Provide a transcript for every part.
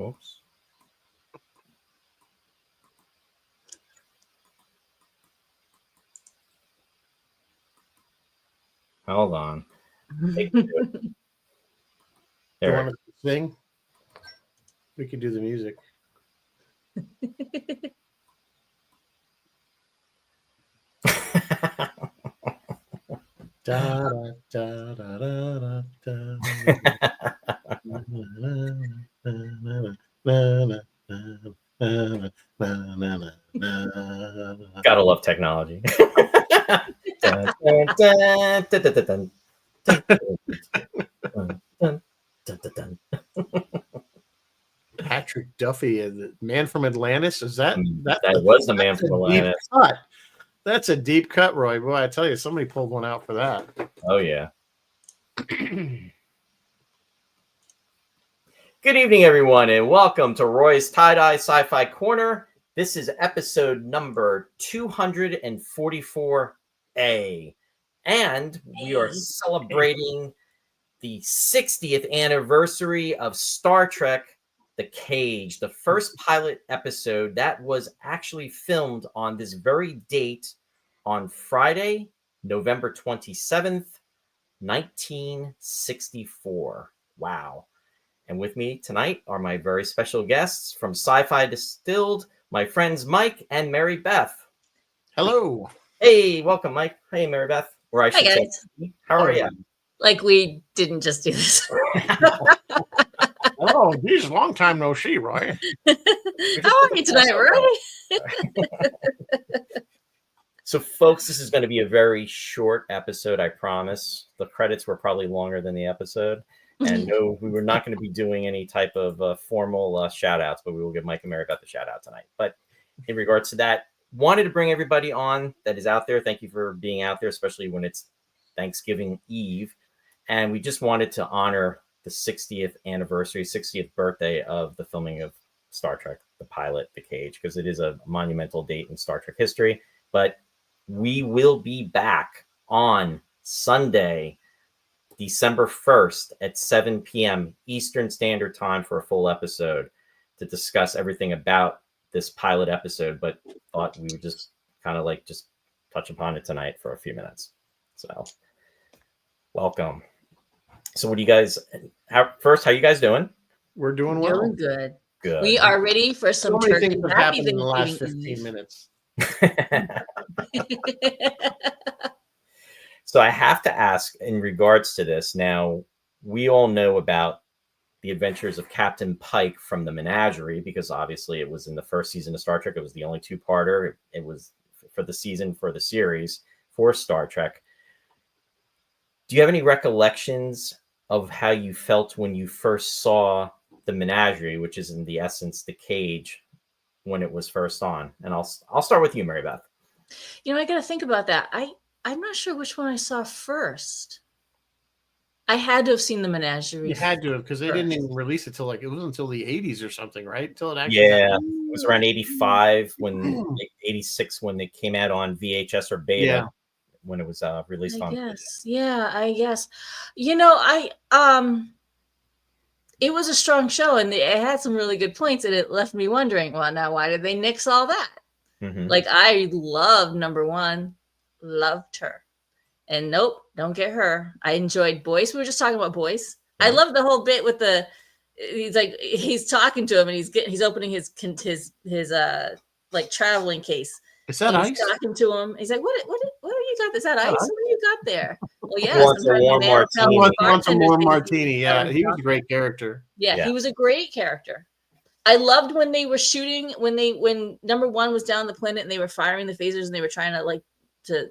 Oops. Hold on. You want to sing? We could do the music. Da, da, da, da, da, Gotta love technology. Dun, dun, dun, dun, dun, dun, dun, dun, dun, dun, dun. Patrick Duffy, the man from Atlantis. Is that was the man from Atlantis? Cut. That's a deep cut, Roy. Boy, I tell you, somebody pulled one out for that. Oh yeah. Good evening, everyone, and welcome to Roy's Tie-Dye Sci-Fi Corner. This is episode number 244A, and we are celebrating the 60th anniversary of Star Trek: The Cage, the first pilot episode that was actually filmed on this very date on Friday, November 27th, 1964. Wow. And with me tonight are my very special guests from Sci-Fi Distilled, my friends Mike and Marybeth. Hello. Hey, welcome, Mike. Hey, Marybeth. Or I should say, how are you? Like we didn't just do this. Oh, geez, long time no see, Roy. How are you tonight, Roy? So, folks, this is going to be a very short episode, I promise. The credits were probably longer than the episode. And no, we were not going to be doing any type of formal shout-outs, but we will give Mike and Marybeth a shout-out tonight. But in regards to that, wanted to bring everybody on that is out there. Thank you for being out there, especially when it's Thanksgiving Eve. And we just wanted to honor the 60th anniversary, 60th birthday of the filming of Star Trek, the pilot, The Cage, because it is a monumental date in Star Trek history. But we will be back on Sunday, December 1st at 7 p.m. Eastern Standard Time for a full episode to discuss everything about this pilot episode, but thought we would just kind of like just touch upon it tonight for a few minutes. So welcome. So what do you guys, how you guys doing? We're doing well. Doing good. Good. We are ready for some many turkey. things have happened in the last 15 minutes. So I have to ask in regards to this. Now, we all know about the adventures of Captain Pike from the Menagerie, because obviously it was in the first season of Star Trek. It was the only two-parter. It was for the season, for the series, for Star Trek. Do you have any recollections of how you felt when you first saw the Menagerie, which is in the essence the Cage, when it was first on? And I'll start with you, Marybeth. You know, I got to think about that. I'm not sure which one I saw first. I had to have seen the Menagerie. You had to have, because they didn't even release it till it wasn't until the 80s or something, right? Until it actually it was around 85 86 when they came out on VHS or beta. Yeah. When it was released on. I guess. You know, it was a strong show, and it had some really good points, and it left me wondering, well, now why did they nix all that? Mm-hmm. Like, I loved number one, loved her. And nope, don't get her. I enjoyed Boyce. We were just talking about Boyce. Yeah. I love the whole bit with he's talking to him, and he's opening his like traveling case. Is that he's ice? Talking to him. He's like, what have you got? Is that ice? What do you got there? Well, yeah. Wants a warm martini. Wants a warm martini. Yeah, he was a great character. Yeah, he was a great character. I loved when they were shooting, when number one was down on the planet and they were firing the phasers and they were trying to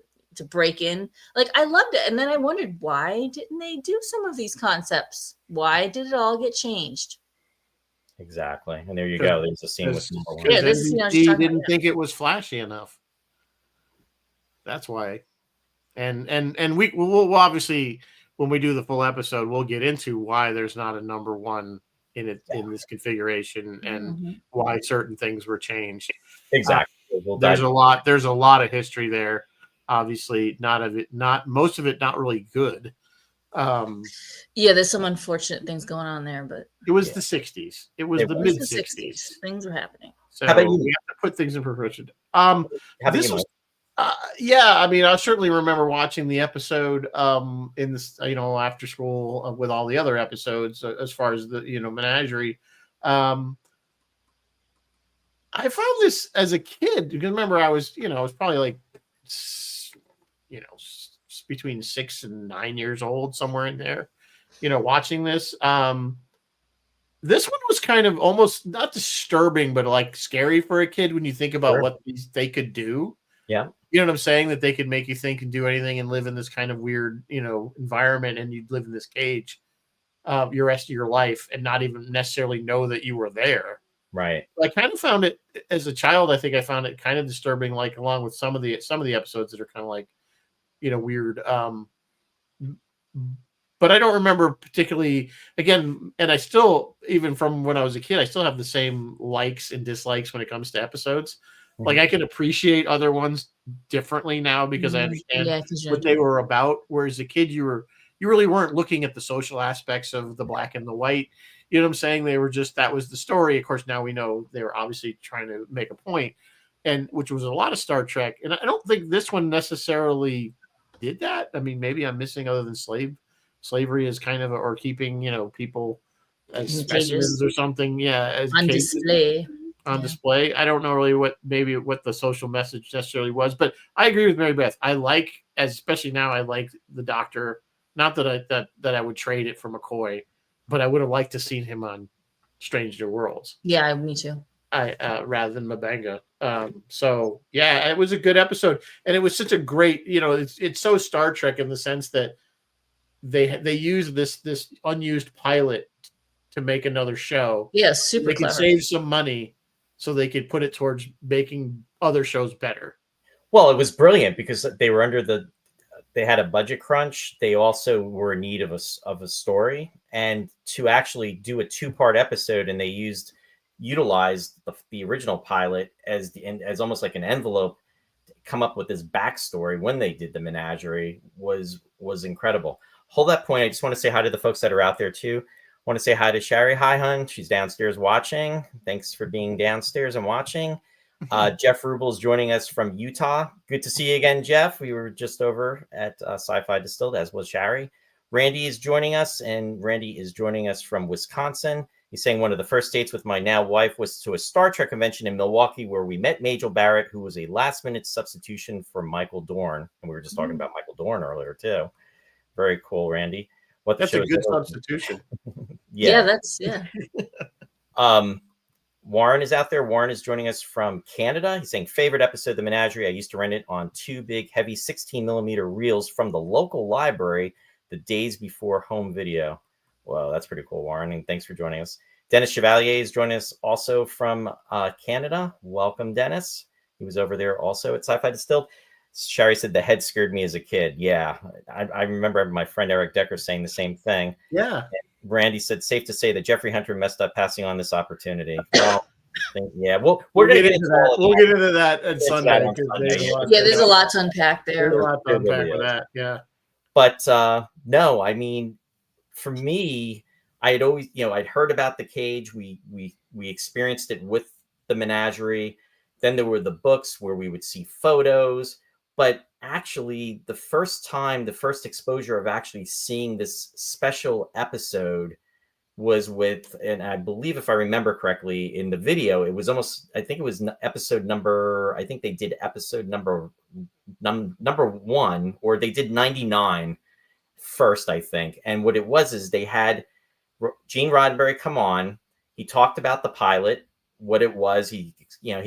break in. Like, I loved it. And then I wondered, why didn't they do some of these concepts? Why did it all get changed? Exactly. And there you go. There's a scene with number one. Yeah, this is, he didn't think it was flashy enough. That's why. And we'll obviously, when we do the full episode, we'll get into why there's not a number one in it in this configuration and why certain things were changed. Exactly. There's a lot of history there. Obviously, most of it not really good. Yeah, there's some unfortunate things going on there, but It was the 60s. It was the mid 60s. Things were happening. So how about you? we have to put things in perspective. How about This you, was Mike? yeah, I mean, I certainly remember watching the episode in this, after school with all the other episodes as far as the, menagerie. I found this as a kid because remember I was probably like, between 6 and 9 years old, somewhere in there, watching this. This one was kind of almost not disturbing, but like scary for a kid when you think about what they could do. Yeah. You know what I'm saying? That they could make you think and do anything and live in this kind of weird, environment, and you'd live in this cage your rest of your life and not even necessarily know that you were there. Right. I kind of found it as a child. I think I found it kind of disturbing, like along with some of the episodes that are kind of like, weird. But I don't remember particularly, again, and I still, even from when I was a kid, I still have the same likes and dislikes when it comes to episodes. Mm-hmm. Like I can appreciate other ones differently now because I understand what they were about. Whereas a kid, you really weren't looking at the social aspects of the black and the white. You know what I'm saying? They were just, that was the story. Of course, now we know they were obviously trying to make a point, and which was a lot of Star Trek. And I don't think this one necessarily did that. I mean, maybe I'm missing other than slavery is kind of, or keeping, people as specimens or something. Yeah. As on display. Display. I don't know really what the social message necessarily was, but I agree with Mary Beth. I like, especially now, I like the Doctor. Not that I would trade it for McCoy, but I would have liked to seen him on Strange New Worlds. Yeah, me too. Rather than Mabanga. So yeah, it was a good episode, and it was such a great, it's so Star Trek in the sense that they use this unused pilot to make another show. Yeah, super They clever. could save some money so they could put it towards making other shows better. Well, it was brilliant because they were they had a budget crunch. They also were in need of a story, and to actually do a 2-part episode, and they utilized the original pilot as almost like an envelope to come up with this backstory when they did the menagerie was incredible. Hold that point. I just want to say hi to the folks that are out there too. I want to say hi to Shari. Hi, hun. She's downstairs watching. Thanks for being downstairs and watching. Jeff Rubel is joining us from Utah. Good to see you again, Jeff. We were just over at Sci-Fi Distilled, as was Shari. Randy is joining us, and Randy is joining us from Wisconsin. He's saying one of the first dates with my now wife was to a Star Trek convention in Milwaukee where we met Majel Barrett, who was a last-minute substitution for Michael Dorn. And we were just talking about Michael Dorn earlier, too. Very cool, Randy. That's a good substitution. Yeah. Warren is out there. Warren is joining us from Canada. He's saying, favorite episode of The Menagerie. I used to rent it on 2 big, heavy 16mm reels from the local library the days before home video. Well, that's pretty cool, Warren, and thanks for joining us. Dennis Chevalier is joining us also from Canada. Welcome, Dennis. He was over there also at Sci-Fi Distilled. Shari said the head scared me as a kid. Yeah, I remember my friend Eric Decker saying the same thing. Yeah. Randy said, safe to say that Jeffrey Hunter messed up passing on this opportunity. Well, yeah, we're going to get into that. We'll get into that on Sunday. There's a lot to unpack there. There's a lot to unpack with that. Yeah. But no, I mean, for me, I had always, I'd heard about the cage. We experienced it with the menagerie. Then there were the books where we would see photos. But actually, the first exposure of actually seeing this special episode was with, and I believe if I remember correctly in the video, it was almost, I think it was episode number, I think they did episode number 1, or they did 99 first, I think. And what it was is they had Gene Roddenberry come on. He talked about the pilot, what it was. He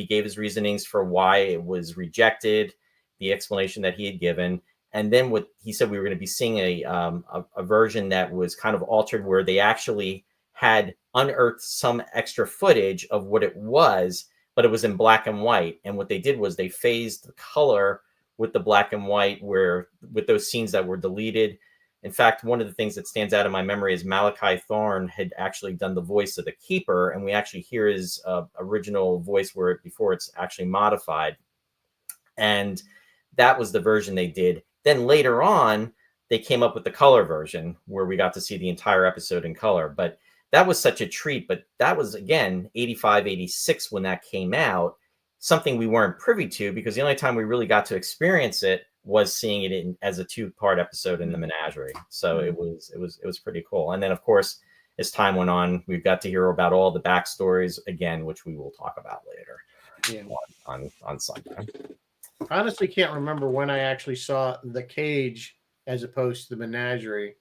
gave his reasonings for why it was rejected, the explanation that he had given. And then what he said, we were going to be seeing a version that was kind of altered, where they actually had unearthed some extra footage of what it was, but it was in black and white. And what they did was they phased the color with the black and white, with those scenes that were deleted. In fact, one of the things that stands out in my memory is Malachi Thorne had actually done the voice of the Keeper, and we actually hear his original voice before it's actually modified. And that was the version they did. Then later on, they came up with the color version where we got to see the entire episode in color. But that was such a treat. But that was, again, 85, 86 when that came out, something we weren't privy to, because the only time we really got to experience it was seeing it as a 2-part episode in the menagerie. So it was pretty cool. And then, of course, as time went on, we've got to hear about all the backstories again, which we will talk about later on Sunday. I honestly can't remember when I actually saw The Cage as opposed to the menagerie.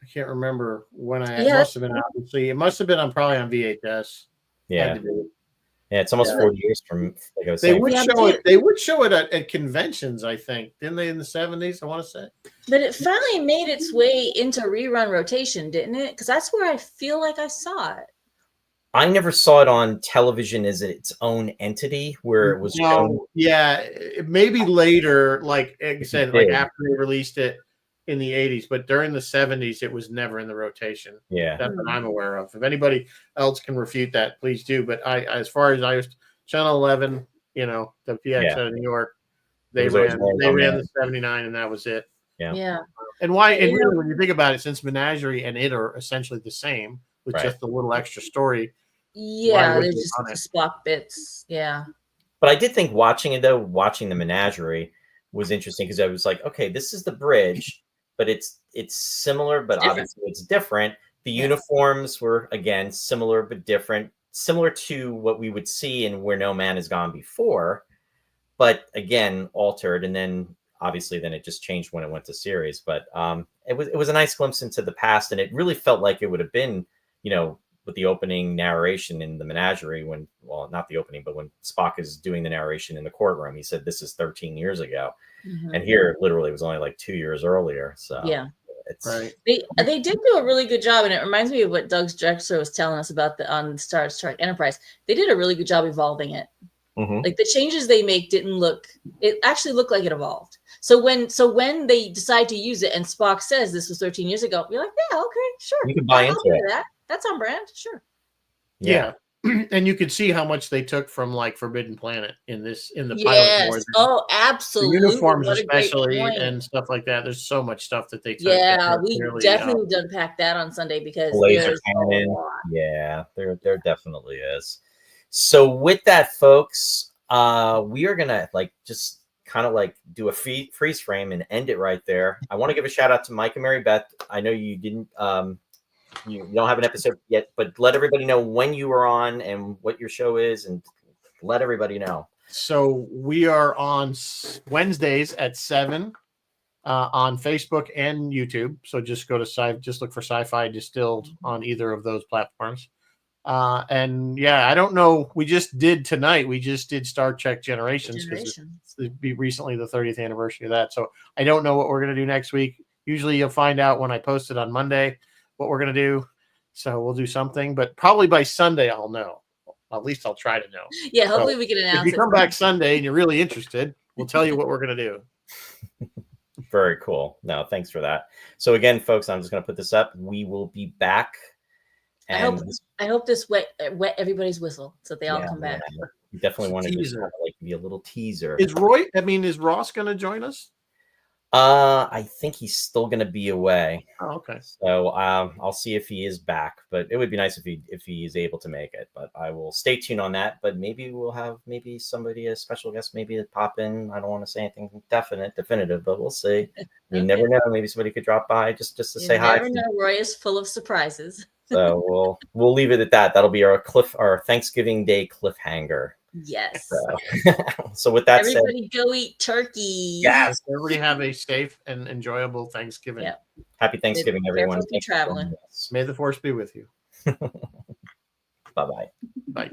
I can't remember when it must have been, obviously. It must have been probably on VHS. Yeah. Yeah, it's almost 40 years from, like I was saying. They would show it at conventions, I think. Didn't they, in the 70s, I want to say? But it finally made its way into rerun rotation, didn't it? Because that's where I feel like I saw it. I never saw it on television as its own entity where it was shown. Yeah, maybe later, like I said, like after they released it in the 80s, but during the 70s, it was never in the rotation. Yeah. That's what I'm aware of. If anybody else can refute that, please do. But as far as I was, Channel 11, WPX out of New York, they ran the 79, and that was it. Yeah. And why? And really, when you think about it, since Menagerie and it are essentially the same, with just a little extra story. Yeah, there's just Spock bits. Yeah. But I did think watching the Menagerie was interesting, because I was like, okay, this is the bridge, but it's similar, but obviously it's different. The uniforms were, again, similar but different, similar to what we would see in Where No Man Has Gone Before, but again, altered. And then obviously then it just changed when it went to series. But it was a nice glimpse into the past, and it really felt like it would have been, with the opening narration in the Menagerie, not the opening, but when Spock is doing the narration in the courtroom, he said, this is 13 years ago. Mm-hmm. And here, literally, it was only like 2 years earlier. So it's right. They did do a really good job, and it reminds me of what Doug Drexler was telling us about on Star Trek Enterprise. They did a really good job evolving it. Mm-hmm. Like the changes they make it actually looked like it evolved. So when they decide to use it and Spock says this was 13 years ago, you're like, yeah, okay, sure. You can buy into it. That. That's on brand, sure. Yeah. And you could see how much they took from like Forbidden Planet in the pilot wars. Oh, absolutely. The uniforms especially and stuff like that. There's so much stuff that they took. Yeah, we definitely need to unpack that on Sunday, because laser cannon. Yeah, there definitely is. So with that, folks, we are gonna just kind of do a freeze frame and end it right there. I want to give a shout out to Mike and Marybeth. I know you didn't you don't have an episode yet, but let everybody know when you are on and what your show is, and let everybody know. So we are on Wednesdays at 7 on Facebook and YouTube. So just go to just look for Sci-Fi Distilled on either of those platforms. And I don't know. We just did Star Trek Generations, because it'd be recently the 30th anniversary of that. So I don't know what we're going to do next week. Usually you'll find out when I post it on Monday what we're going to do. So we'll do something, but probably by Sunday I'll know. At least I'll try to know. Yeah, hopefully we can announce it. If you come back Sunday and you're really interested, we'll tell you what we're going to do. Very cool. No, thanks for that. So again, folks, I'm just going to put this up. We will be back. And I hope this wet everybody's whistle so they all come back. We definitely want to just be a little teaser. Is Ross going to join us? I think he's still going to be away. Oh, okay. So I'll see if he is back, but it would be nice if he is able to make it. But I will stay tuned on that. But maybe we'll have somebody, a special guest, maybe to pop in. I don't want to say anything definitive, but we'll see. You never know. Maybe somebody could drop by just to say hi. You never know. Roy is full of surprises. So we'll leave it at that. That'll be our Thanksgiving Day cliffhanger. Yes. So with that said, everybody go eat turkey. Yes. Everybody have a safe and enjoyable Thanksgiving. Yeah. Happy Thanksgiving, everyone. Traveling. May the force be with you. Bye-bye. Bye.